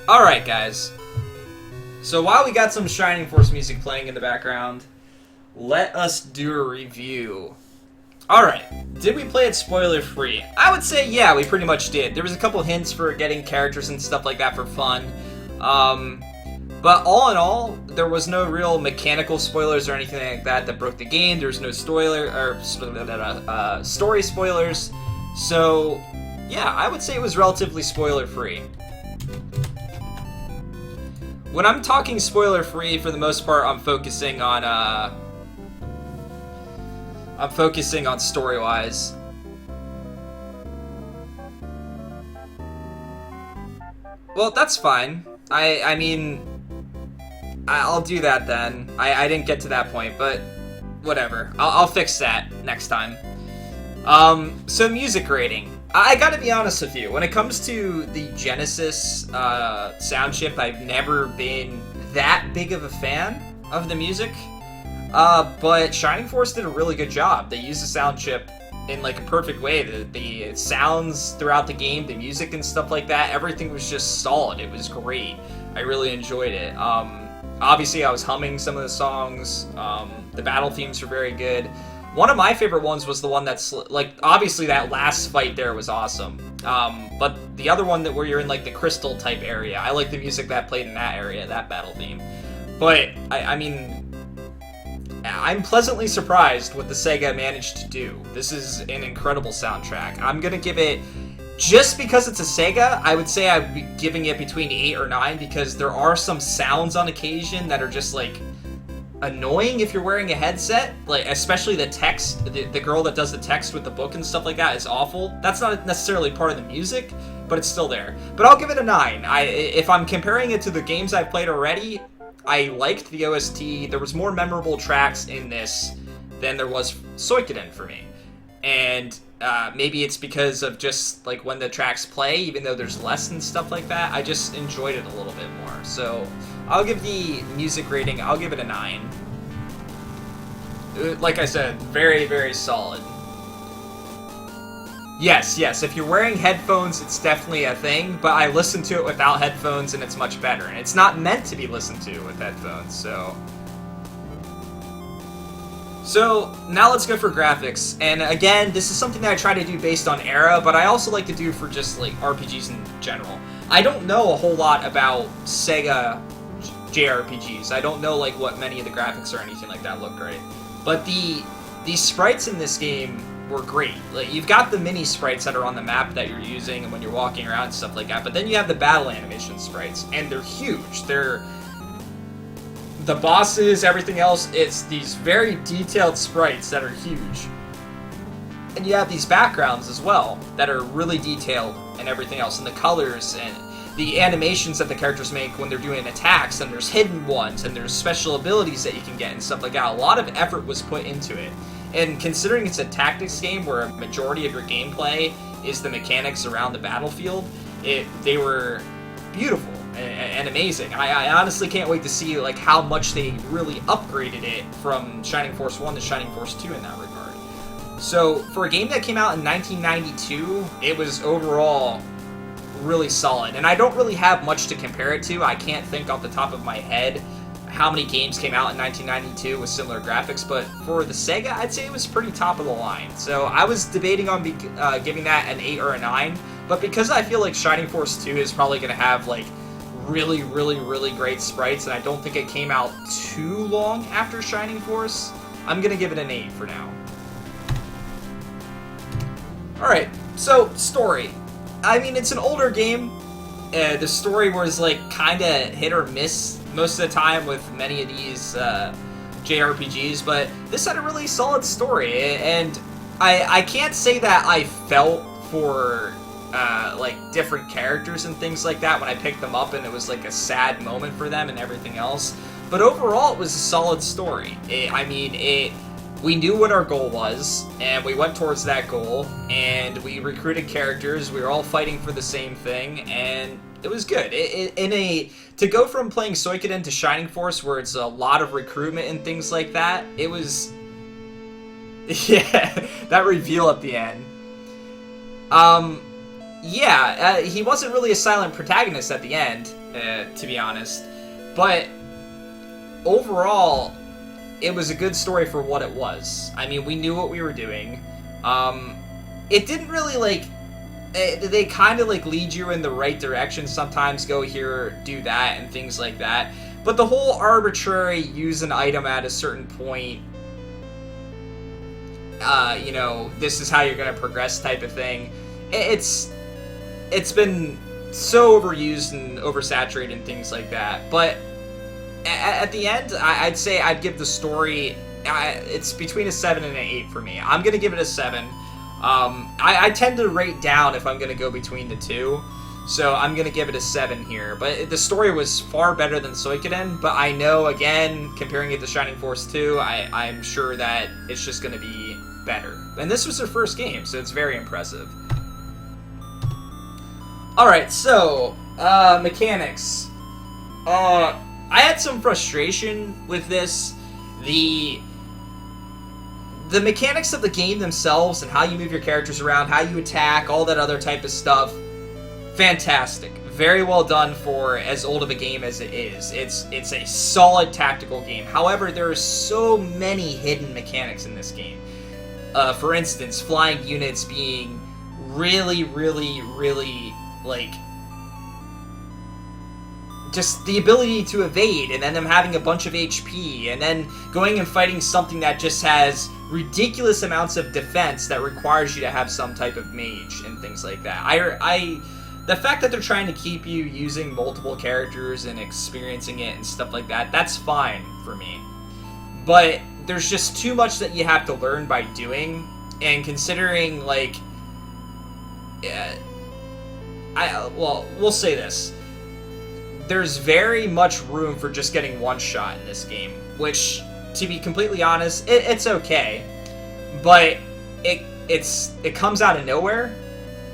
Alright, guys. So while we got some Shining Force music playing in the background, let us do a review. Alright, did we play it spoiler-free? I would say, yeah, we pretty much did. There was a couple hints for getting characters and stuff like that for fun. But all in all, there was no real mechanical spoilers or anything like that that broke the game. There was no story spoilers. So, yeah, I would say it was relatively spoiler-free. When I'm talking spoiler-free, for the most part, I'm focusing on story-wise. Well, that's fine. I mean, I'll do that then. I didn't get to that point, but whatever. I'll fix that next time. So music rating. I gotta be honest with you, when it comes to the Genesis sound chip, I've never been that big of a fan of the music. But Shining Force did a really good job. They used the sound chip in like a perfect way. The sounds throughout the game, the music and stuff like that, everything was just solid. It was great. I really enjoyed it. Obviously, I was humming some of the songs. The battle themes were very good. One of my favorite ones was the one that's, like, obviously that last fight there was awesome. But the other one where you're in, like, the crystal type area, I like the music that played in that area, that battle theme. But, I mean, I'm pleasantly surprised what the Sega managed to do. This is an incredible soundtrack. I'm gonna give it, just because it's a Sega, I would say I'd be giving it between 8 or 9, because there are some sounds on occasion that are just, like, annoying if you're wearing a headset, like especially the text, the girl that does the text with the book and stuff like that is awful. That's not necessarily part of the music, but it's still there. But I'll give it a 9. If I'm comparing it to the games I've played already, I liked the OST. There was more memorable tracks in this than there was Suikoden for me. And maybe it's because of just like when the tracks play, even though there's less and stuff like that, I just enjoyed it a little bit more. So I'll give the music rating, I'll give it a 9. Like I said, very, very solid. Yes, if you're wearing headphones, it's definitely a thing, but I listened to it without headphones and it's much better. And it's not meant to be listened to with headphones, so... So, now let's go for graphics. And again, this is something that I try to do based on era, but I also like to do for just, like, RPGs in general. I don't know a whole lot about Sega JRPGs. I don't know, like, what many of the graphics or anything like that look great. But the sprites in this game were great. Like, you've got the mini sprites that are on the map that you're using and when you're walking around and stuff like that, but then you have the battle animation sprites, and they're huge. They're... The bosses, everything else, it's these very detailed sprites that are huge. And you have these backgrounds as well that are really detailed and everything else, and the colors and the animations that the characters make when they're doing attacks, and there's hidden ones, and there's special abilities that you can get and stuff like that. A lot of effort was put into it. And considering it's a tactics game where a majority of your gameplay is the mechanics around the battlefield, they were beautiful and amazing. I honestly can't wait to see like how much they really upgraded it from Shining Force 1 to Shining Force 2 in that regard. So for a game that came out in 1992, it was overall really solid. And I don't really have much to compare it to. I can't think off the top of my head how many games came out in 1992 with similar graphics, but for the Sega, I'd say it was pretty top of the line. So I was debating on giving that an 8 or a 9, but because I feel like Shining Force 2 is probably going to have like really, really, really great sprites, and I don't think it came out too long after Shining Force, I'm going to give it an 8 for now. Alright, so story. I mean, it's an older game. The story was like kind of hit or miss most of the time with many of these JRPGs, but this had a really solid story, and I can't say that I felt for like different characters and things like that when I picked them up and it was like a sad moment for them and everything else, but overall it was a solid story. We knew what our goal was, and we went towards that goal, and we recruited characters, we were all fighting for the same thing, and it was good. To go from playing Suikoden to Shining Force, where it's a lot of recruitment and things like that, it was... Yeah, that reveal at the end. yeah, he wasn't really a silent protagonist at the end, to be honest. But overall, it was a good story for what it was. I mean, we knew what we were doing. It didn't really, like... They kind of, like, lead you in the right direction. Sometimes go here, do that, and things like that. But the whole arbitrary use an item at a certain point, you know, this is how you're going to progress type of thing, it's been so overused and oversaturated and things like that. But at the end, I'd say I'd give the story, it's between a 7 and an 8 for me. I'm going to give it a 7. I tend to rate down if I'm going to go between the two, so I'm going to give it a 7 here. But the story was far better than Suikoden, but I know, again, comparing it to Shining Force 2, I'm sure that it's just going to be better. And this was their first game, so it's very impressive. Alright, so, mechanics. I had some frustration with this. The mechanics of the game themselves and how you move your characters around, how you attack, all that other type of stuff, fantastic. Very well done for as old of a game as it is. It's a solid tactical game. However, there are so many hidden mechanics in this game. For instance, flying units being really, like, just the ability to evade, and then them having a bunch of HP, and then going and fighting something that just has ridiculous amounts of defense that requires you to have some type of mage and things like that. The fact that they're trying to keep you using multiple characters and experiencing it and stuff like that, that's fine for me. But there's just too much that you have to learn by doing, and considering, like, well, we'll say this. There's very much room for just getting one shot in this game, which, to be completely honest, it's okay, but it comes out of nowhere.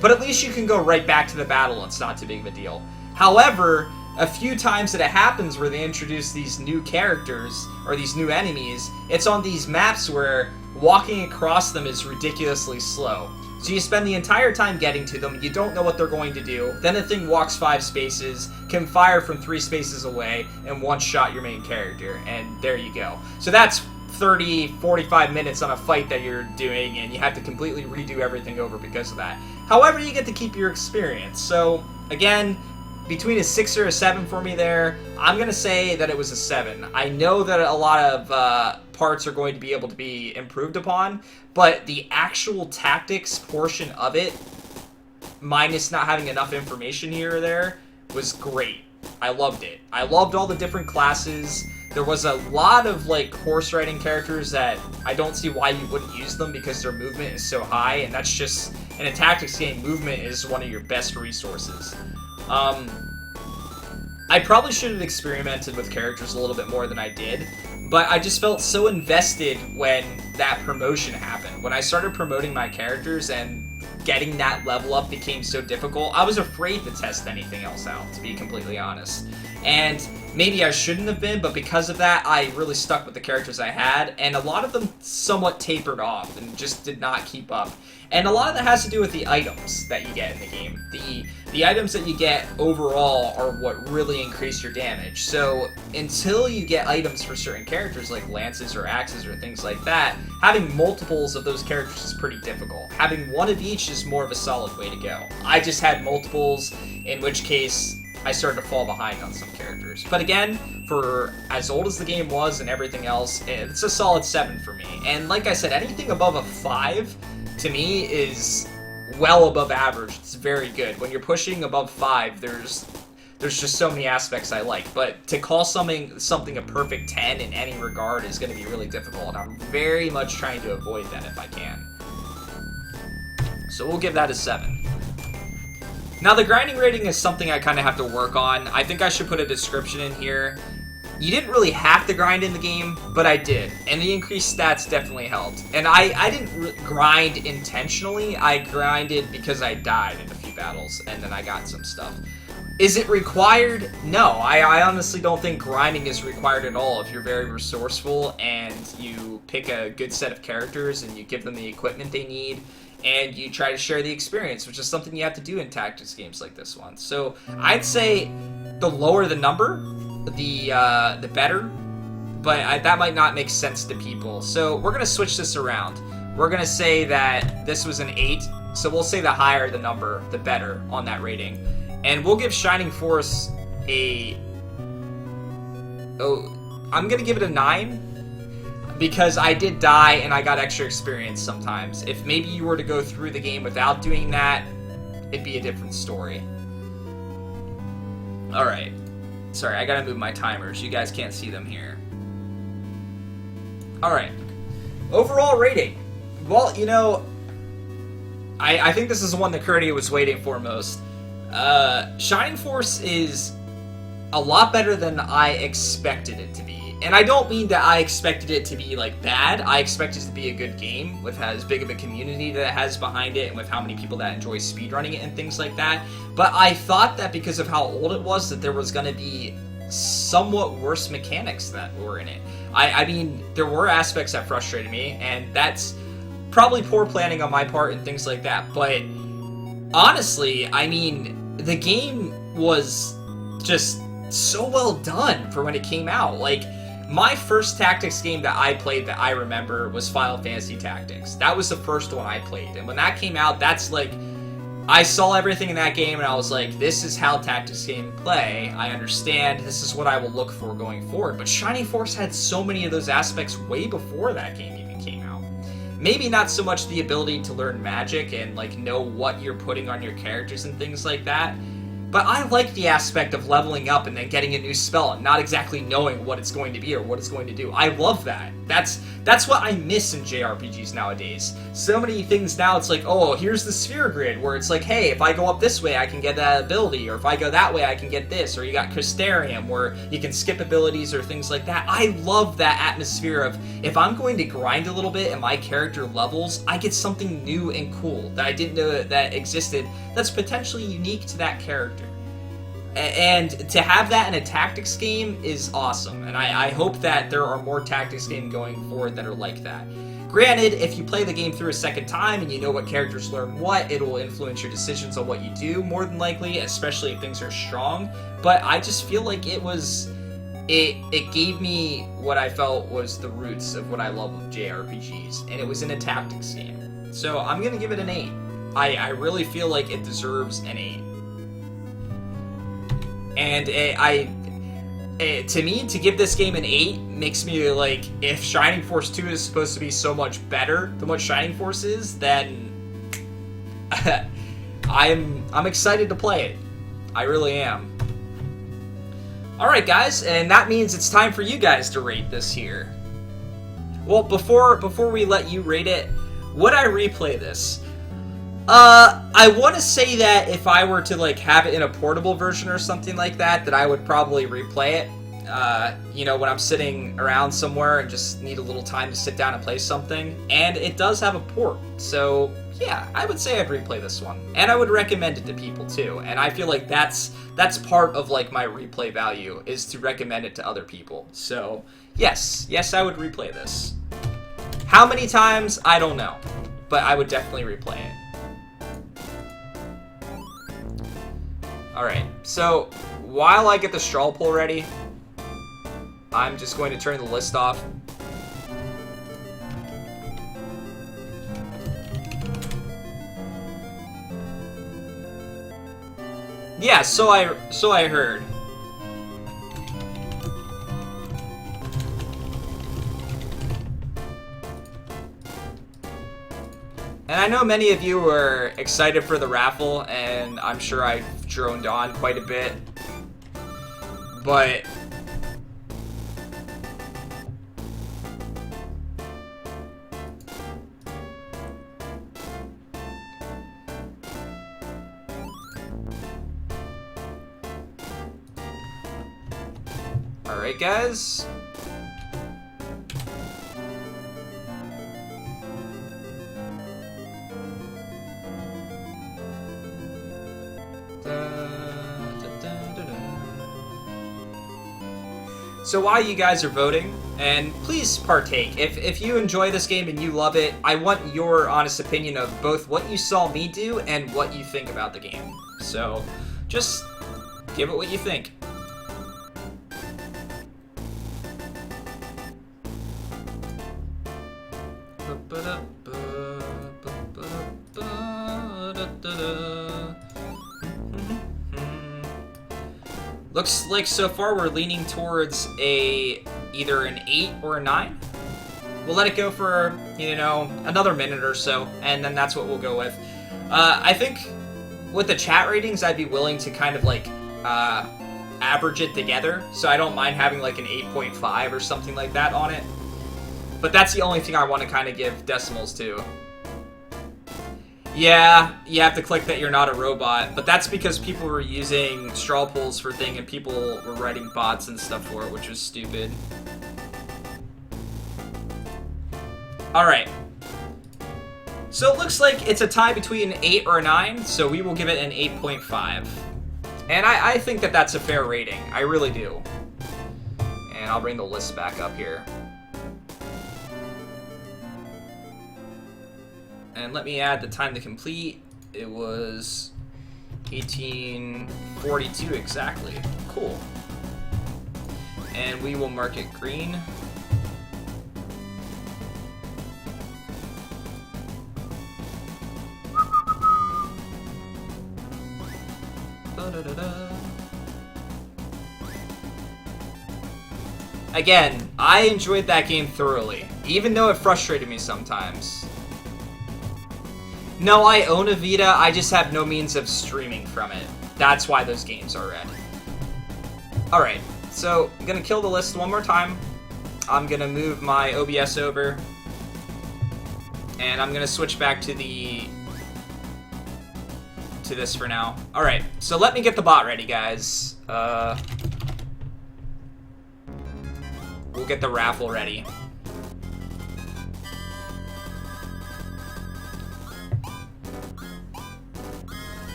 But at least you can go right back to the battle, and it's not too big of a deal. However, a few times that it happens where they introduce these new characters or these new enemies, it's on these maps where walking across them is ridiculously slow. So you spend the entire time getting to them, you don't know what they're going to do, then the thing walks 5 spaces, can fire from 3 spaces away, and one-shot your main character, and there you go. So that's 30, 45 minutes on a fight that you're doing, and you have to completely redo everything over because of that. However, you get to keep your experience. So, again, between a 6 or a 7 for me there, I'm going to say that it was a 7. I know that a lot of parts are going to be able to be improved upon, but the actual tactics portion of it, minus not having enough information here or there, was great. I loved it. I loved all the different classes. There was a lot of, like, horse riding characters that I don't see why you wouldn't use them because their movement is so high, and that's just, in a tactics game, movement is one of your best resources. I probably should have experimented with characters a little bit more than I did, but I just felt so invested when that promotion happened. When I started promoting my characters and getting that level up became so difficult, I was afraid to test anything else out, to be completely honest. And maybe I shouldn't have been, but because of that, I really stuck with the characters I had, and a lot of them somewhat tapered off and just did not keep up. And a lot of that has to do with the items that you get in the game. The items that you get overall are what really increase your damage. So until you get items for certain characters like lances or axes or things like that, having multiples of those characters is pretty difficult. Having one of each is more of a solid way to go. I just had multiples, in which case I started to fall behind on some characters. But again, for as old as the game was and everything else, it's a solid 7 for me. And like I said, anything above a 5 to me is well above average. It's very good. When you're pushing above 5, there's just so many aspects I like. But to call something a perfect 10 in any regard is going to be really difficult, and I'm very much trying to avoid that if I can. So we'll give that a 7. Now, the grinding rating is something I kind of have to work on. I think I should put a description in here. You didn't really have to grind in the game, but I did. And the increased stats definitely helped. And I didn't grind intentionally. I grinded because I died in a few battles, and then I got some stuff. Is it required? No, I honestly don't think grinding is required at all if you're very resourceful and you pick a good set of characters and you give them the equipment they need and you try to share the experience, which is something you have to do in tactics games like this one. So I'd say the lower the number, the better, but that might not make sense to people. So we're going to switch this around. We're going to say that this was an 8, so we'll say the higher the number, the better on that rating. And we'll give Shining Force a... Oh, I'm going to give it a 9. Because I did die and I got extra experience sometimes. If maybe you were to go through the game without doing that, it'd be a different story. Alright. Sorry, I gotta move my timers. You guys can't see them here. Alright. Overall rating. Well, you know, I think this is the one that Curdy was waiting for most. Shining Force is a lot better than I expected it to be. And I don't mean that I expected it to be, like, bad. I expected it to be a good game with as big of a community that it has behind it and with how many people that enjoy speedrunning it and things like that. But I thought that because of how old it was that there was going to be somewhat worse mechanics that were in it. I mean, there were aspects that frustrated me, and that's probably poor planning on my part and things like that. But honestly, I mean, the game was just so well done for when it came out. Like, my first tactics game that I played that I remember was Final Fantasy Tactics. That was the first one I played. And when that came out, that's like, I saw everything in that game and I was like, this is how tactics games play. I understand. This is what I will look for going forward. But Shining Force had so many of those aspects way before that game even came out. Maybe not so much the ability to learn magic and like know what you're putting on your characters and things like that. But I like the aspect of leveling up and then getting a new spell and not exactly knowing what it's going to be or what it's going to do. I love that. That's what I miss in JRPGs nowadays. So many things now, it's like, oh, here's the sphere grid, where it's like, hey, if I go up this way, I can get that ability, or if I go that way, I can get this, or you got Crystarium, where you can skip abilities or things like that. I love that atmosphere of, if I'm going to grind a little bit and my character levels, I get something new and cool that I didn't know that existed that's potentially unique to that character. And to have that in a tactics game is awesome, and I hope that there are more tactics games going forward that are like that. Granted, if you play the game through a second time and you know what characters learn what, it will influence your decisions on what you do, more than likely, especially if things are strong. But I just feel like it gave me what I felt was the roots of what I love of JRPGs, and it was in a tactics game. So I'm gonna give it an 8. I really feel like it deserves an 8. And to me, to give this game an 8 makes me like, if Shining Force 2 is supposed to be so much better than what Shining Force is, then I'm excited to play it. I really am. Alright guys, and that means it's time for you guys to rate this here. Well, before we let you rate it, would I replay this? I want to say that if I were to, like, have it in a portable version or something like that, that I would probably replay it. You know, when I'm sitting around somewhere and just need a little time to sit down and play something. And it does have a port, so yeah, I would say I'd replay this one. And I would recommend it to people, too. And I feel like that's part of, like, my replay value, is to recommend it to other people. So, yes, I would replay this. How many times? I don't know. But I would definitely replay it. Alright, so while I get the straw poll ready, I'm just going to turn the list off. Yeah, so I heard. And I know many of you were excited for the raffle, and I'm sure I droned on quite a bit. But alright guys. So while you guys are voting, and please partake, if you enjoy this game and you love it, I want your honest opinion of both what you saw me do and what you think about the game. So just give it what you think. Looks like so far we're leaning towards either an 8 or a 9. We'll let it go for, you know, another minute or so, and then that's what we'll go with. I think with the chat ratings, I'd be willing to kind of like average it together, so I don't mind having like an 8.5 or something like that on it. But that's the only thing I want to kind of give decimals to. Yeah, you have to click that you're not a robot, but that's because people were using straw polls for thing and people were writing bots and stuff for it, which was stupid. Alright. So it looks like it's a tie between an 8 or a 9, so we will give it an 8.5. And I think that that's a fair rating. I really do. And I'll bring the list back up here. And let me add the time to complete. It was 1842 exactly. Cool. And we will mark it green. Again, I enjoyed that game thoroughly, even though it frustrated me sometimes. No, I own a Vita, I just have no means of streaming from it. That's why those games are red. Alright, so I'm gonna kill the list one more time. I'm gonna move my OBS over. And I'm gonna switch back to this for now. Alright, so let me get the bot ready, guys. We'll get the Raffle ready.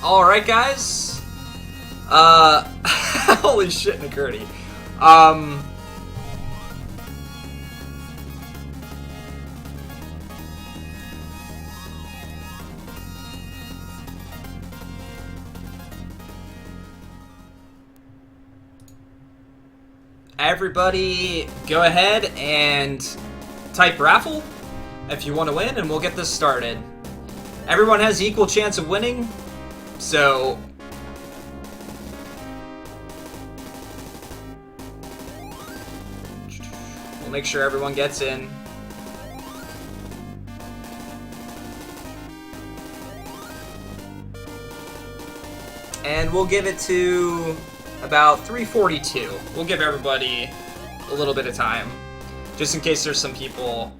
Alright, guys. Holy shit, McCurdy. Everybody, go ahead and type Raffle if you want to win, and we'll get this started. Everyone has equal chance of winning. So, we'll make sure everyone gets in. And we'll give it to about 3:42. We'll give everybody a little bit of time, just in case there's some people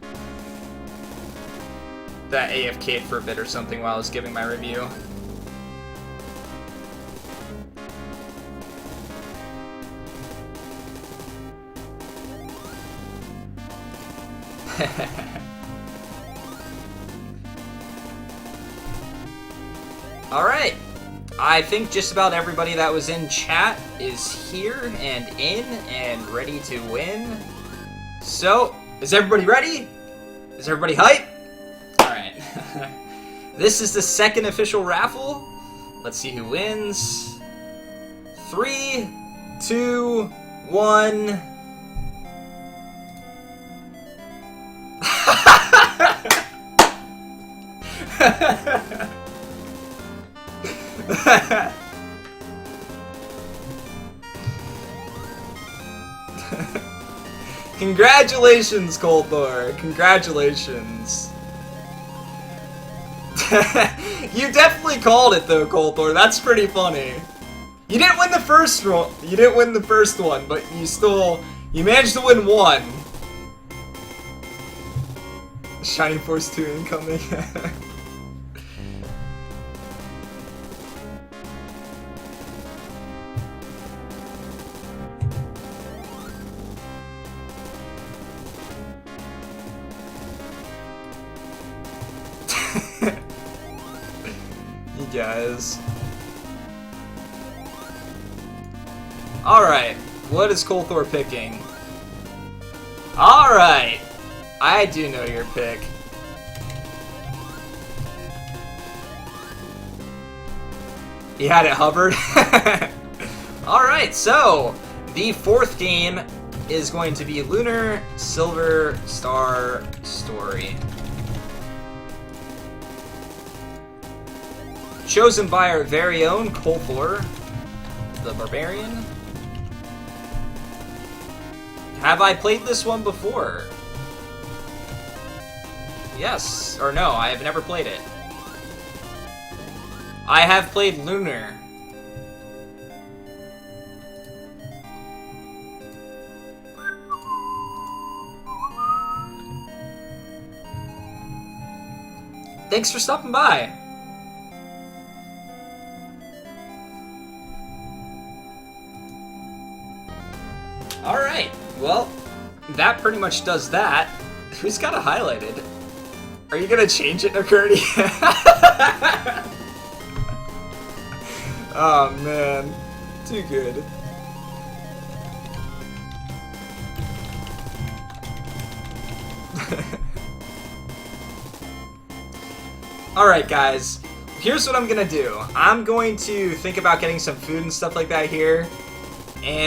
that AFK'd for a bit or something while I was giving my review. Alright, I think just about everybody that was in chat is here and in and ready to win. So, is everybody ready? Is everybody hype? Alright. This is the second official raffle. Let's see who wins. 3, 2, 1... Congratulations, Colthor! Congratulations. You definitely called it though, Colthor. That's pretty funny. You didn't win the first one. You didn't win the first one, but you managed to win one. Shining Force 2 incoming. You guys. Alright, what is Kolthor picking? Alright! I do know your pick. You had it hovered? Alright, so the fourth game is going to be Lunar Silver Star Story. Chosen by our very own Kolthor, the Barbarian. Have I played this one before? Yes, or no, I have never played it. I have played Lunar. Thanks for stopping by. Alright, well, that pretty much does that. Who's got it highlighted? Are you gonna change it, Nakurdi? Oh man, too good. Alright guys, here's what I'm gonna do. I'm going to think about getting some food and stuff like that here, and